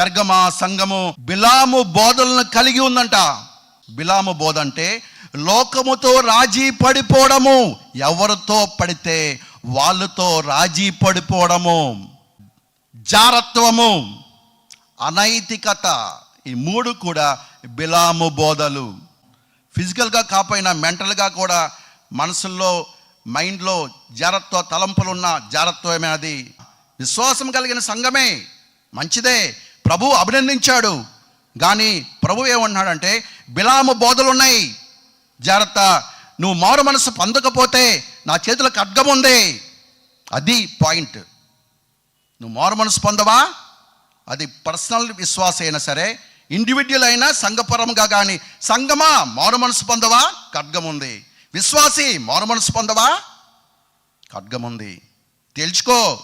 పెర్గమా సంఘము బిలాము బోధలను కలిగి ఉందంట. బిలాము బోధ అంటే లోకముతో రాజీ పడిపోవడము, ఎవరితో పడితే వాళ్ళతో రాజీ పడిపోవడము, జారత్వము, అనైతికత, ఈ మూడు కూడా బిలాము బోధలు. ఫిజికల్గా కాకపోయినా మెంటల్గా కూడా మనసుల్లో మైండ్లో జారత్వ తలంపులు ఉన్న జారత్వమే అది. విశ్వాసం కలిగిన సంఘమే మంచిదే, ప్రభు అభినందించాడు. కానీ ప్రభు ఏమన్నాడంటే బిలాము బోధలు ఉన్నాయి, జాగ్రత్త, నువ్వు మారు మనసు పొందకపోతే నా చేతిలో ఖడ్గం ఉంది. అది పాయింట్. నువ్వు మారు మనసు పొందవా, అది పర్సనల్ విశ్వాస అయినా సరే, ఇండివిజువల్ అయినా సంఘపరంగా కానీ, సంఘమా మారు మనసు పొందవా, ఖడ్గం ఉంది. విశ్వాసి మారు మనసు పొందవా, ఖడ్గం ఉంది. తెలుసుకో.